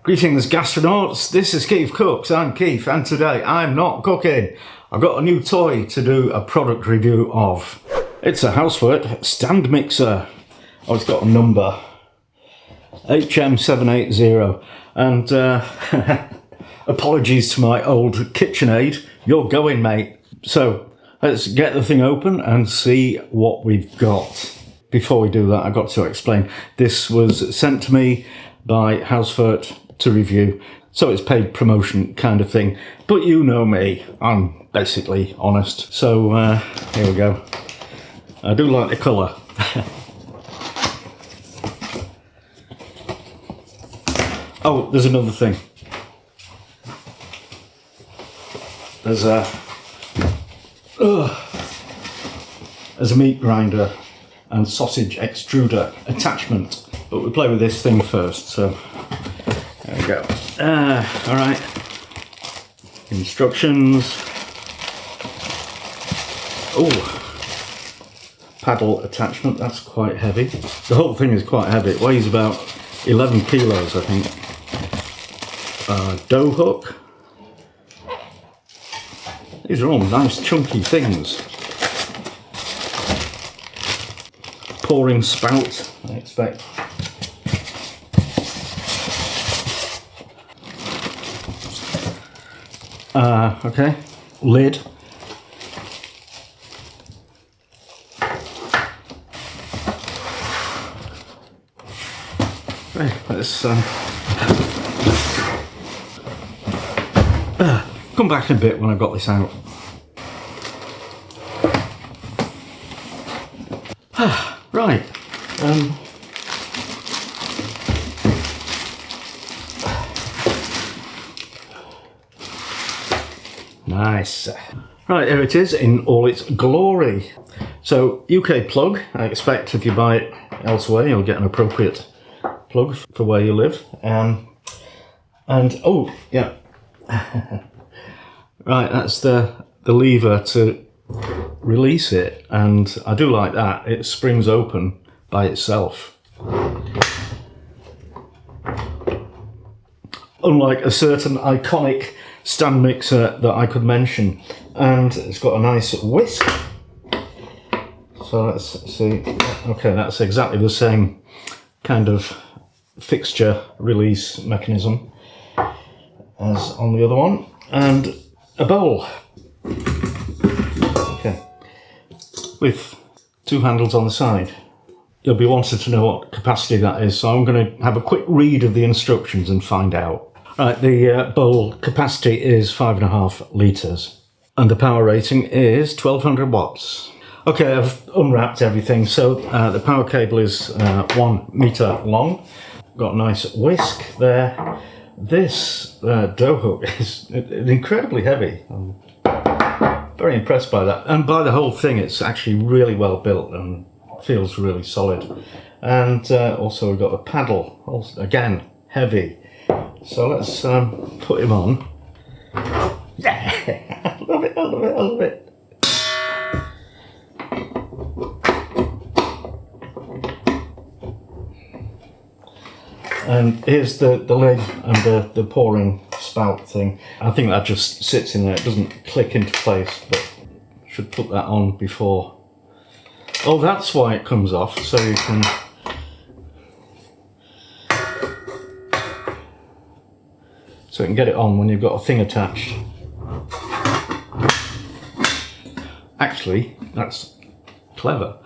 Greetings gastronauts, this is KeefCooks, I'm Keef, and today I'm not cooking. I've got a new toy to do a product review of. It's a Hauswirt Stand Mixer. Oh, it's got a number. HM780. And apologies to my old KitchenAid, you're going mate. So let's get the thing open and see what we've got. Before we do that, I've got to explain. This was sent to me by Hauswirt to review, so it's paid promotion kind of thing, but you know me, I'm basically honest. So here we go. I do like the colour. Oh, there's another thing. There's a meat grinder and sausage extruder attachment, but we'll play with this thing first. So there we go. All right. Instructions. Oh, paddle attachment. That's quite heavy. The whole thing is quite heavy. It weighs about 11 kilos, I think. Dough hook. These are all nice chunky things. Pouring spout, I expect. Okay, lid. Okay, let's come back in a bit when I've got this out. Right. Nice. Right, here it is in all its glory. So, UK plug. I expect if you buy it elsewhere, you'll get an appropriate plug for where you live. And oh, yeah. Right, that's the lever to release it, and I do like that. It springs open by itself. Unlike a certain iconic stand mixer that I could mention, and it's got a nice whisk. So let's see. Okay, that's exactly the same kind of fixture release mechanism as on the other one, and a bowl. Okay, with two handles on the side. You'll be wanting to know what capacity that is, so I'm going to have a quick read of the instructions and find out. Right, the bowl capacity is 5.5 litres and the power rating is 1200 watts. Okay, I've unwrapped everything. So the power cable is 1 metre long. Got a nice whisk there. This dough hook is incredibly heavy. I'm very impressed by that, and by the whole thing. It's actually really well built and feels really solid. And also we've got a paddle, also, again heavy. So let's put him on. Yeah, I love it, I love it, I love it. And here's the lid and the pouring spout thing. I think that just sits in there, it doesn't click into place, but should put that on before. Oh, that's why it comes off, so you can get it on when you've got a thing attached. Actually, that's clever.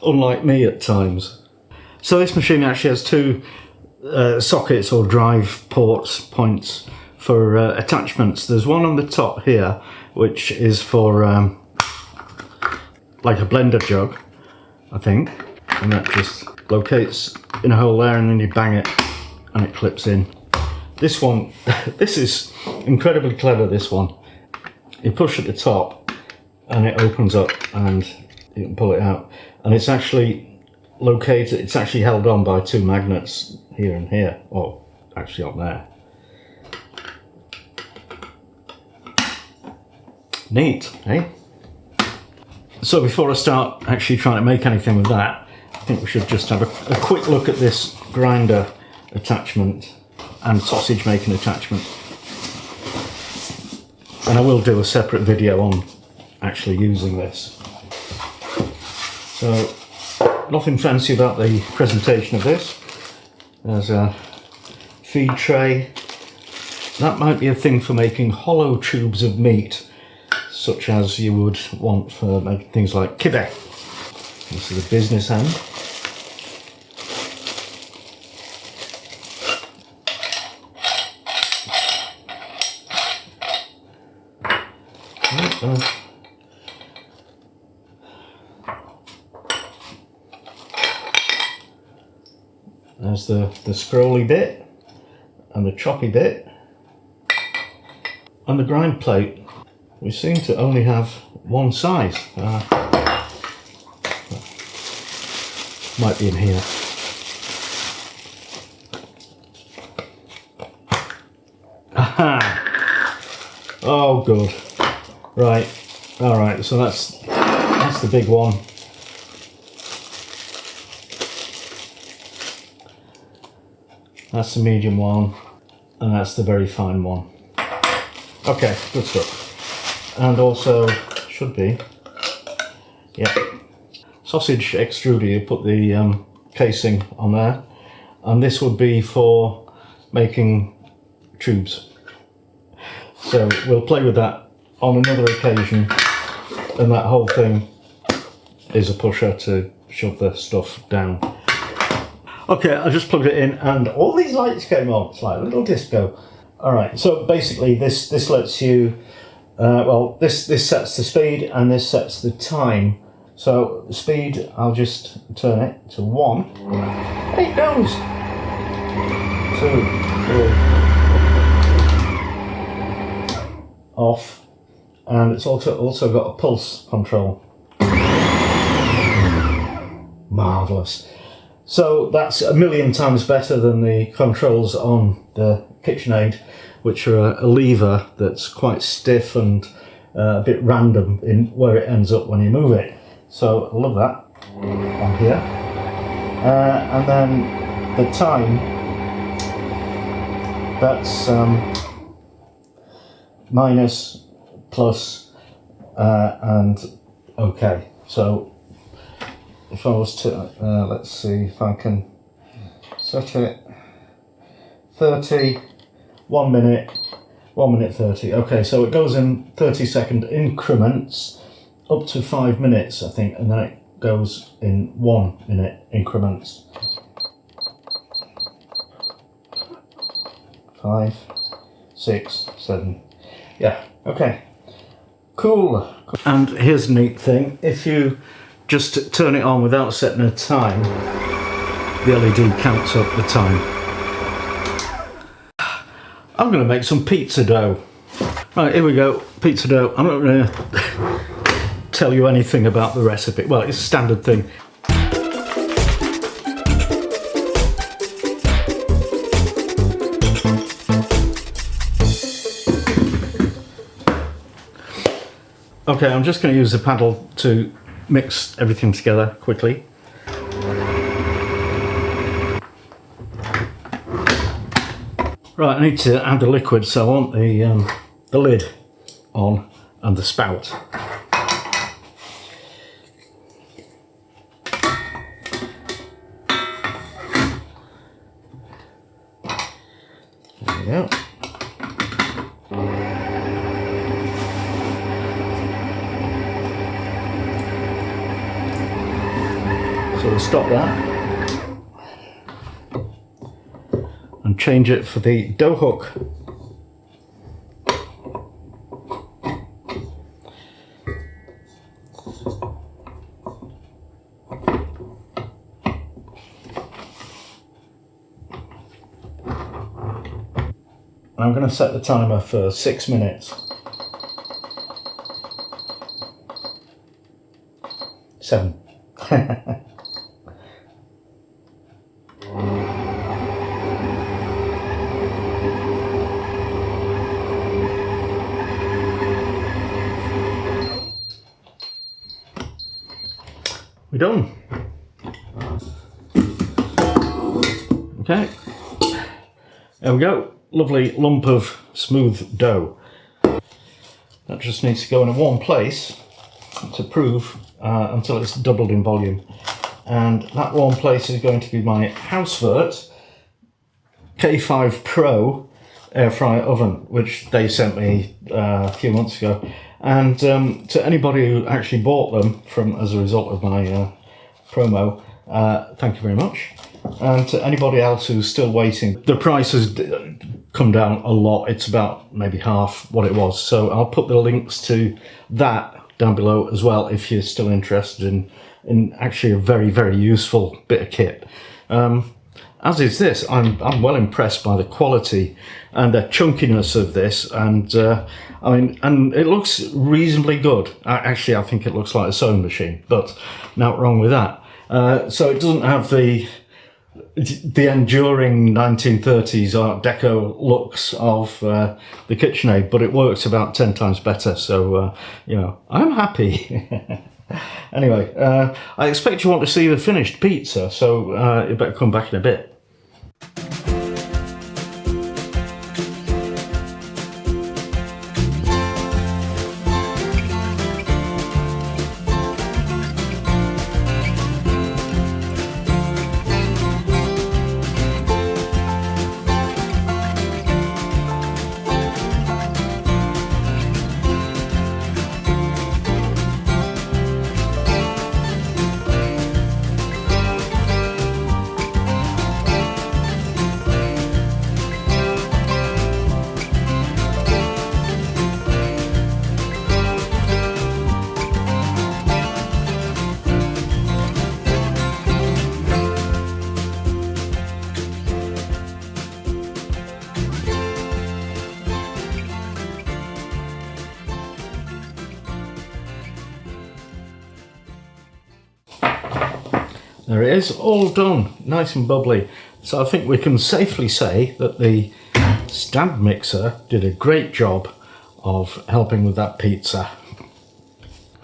Unlike me at times. So this machine actually has two sockets or drive points for attachments. There's one on the top here, which is for like a blender jug, I think. And that just locates in a hole there, and then you bang it and it clips in. This one, this is incredibly clever, this one. You push at the top and it opens up and you can pull it out. And it's actually located, it's actually held on by two magnets here and here. Oh, actually up there. Neat, eh? So before I start actually trying to make anything with that, I think we should just have a quick look at this grinder attachment. and sausage making attachment. And I will do a separate video on actually using this. So nothing fancy about the presentation of this. There's a feed tray. That might be a thing for making hollow tubes of meat, such as you would want for making things like kibbeh. This is a business hand. There's the scrolly bit and the choppy bit and the grind plate. We seem to only have one size. Might be in here. Aha! Oh, good. Right. All right. So that's the big one. That's the medium one, and that's the very fine one. Okay, good stuff. And also should be, yeah, sausage extruder. You put the casing on there, and this would be for making tubes. So we'll play with that on another occasion, and that whole thing is a pusher to shove the stuff down. Okay, I just plugged it in and all these lights came on. It's like a little disco. Alright, so basically this lets you, well, this sets the speed and this sets the time. So the speed, I'll just turn it to 1. Hey, it goes! 2, 3. Off. And it's also got a pulse control. Marvellous. So that's a million times better than the controls on the KitchenAid, which are a lever that's quite stiff and a bit random in where it ends up when you move it. So I love that on here. And then the time, that's minus, plus, and okay. So if I was to, let's see if I can set it, 30, 1 minute, 1 minute 30. Okay, so it goes in 30-second increments up to 5 minutes, I think, and then it goes in 1 minute increments. 5, 6, 7. Yeah, okay. Cool. And here's a neat thing. If you just turn it on without setting a time, the LED counts up the time. I'm going to make some pizza dough. Right, here we go, pizza dough. I'm not going to tell you anything about the recipe. Well, it's a standard thing. Okay, I'm just going to use the paddle to mix everything together quickly. Right, I need to add the liquid, so I want the lid on and the spout. There we go. So we'll stop that and change it for the dough hook. I'm going to set the timer for 6 minutes. 7. We're done. There we go, lovely lump of smooth dough. That just needs to go in a warm place to prove until it's doubled in volume. And that warm place is going to be my Hauswirt K5 Pro air fryer oven, which they sent me a few months ago. And to anybody who actually bought them as a result of my promo, thank you very much. And to anybody else who's still waiting, the price has come down a lot. It's about maybe half what it was. So I'll put the links to that down below as well if you're still interested in actually a very, very useful bit of kit. As is this, I'm well impressed by the quality and the chunkiness of this, and I mean, and it looks reasonably good. Actually, I think it looks like a sewing machine, but not wrong with that. So it doesn't have the enduring 1930s Art Deco looks of the KitchenAid, but it works about 10 times better. So you know, I'm happy. Anyway, I expect you want to see the finished pizza, so you better come back in a bit. There it is, all done, nice and bubbly. So I think we can safely say that the stand mixer did a great job of helping with that pizza.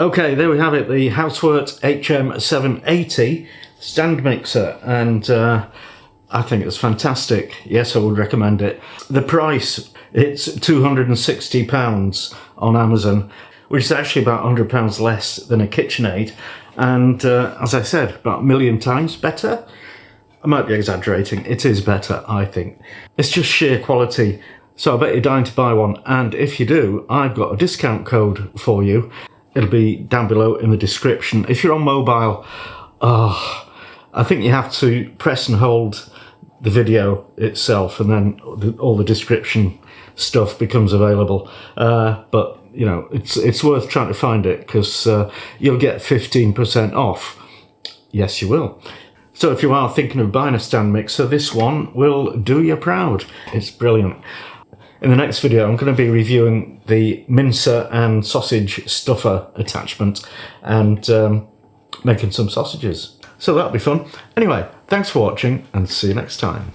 Okay, there we have it, the Hauswirt HM780 Stand Mixer, and I think it's fantastic. Yes, I would recommend it. The price, it's £260 on Amazon, which is actually about £100 less than a KitchenAid. And as I said, about a million times better. I might be exaggerating, it is better, I think. It's just sheer quality. So I bet you're dying to buy one. And if you do, I've got a discount code for you. It'll be down below in the description. If you're on mobile, I think you have to press and hold the video itself, and then all the description stuff becomes available. But you know, it's worth trying to find it, because you'll get 15% off. Yes, you will. So if you are thinking of buying a stand mixer, this one will do you proud. It's brilliant. In the next video, I'm going to be reviewing the mincer and sausage stuffer attachment and making some sausages. So that'll be fun. Anyway, thanks for watching, and see you next time.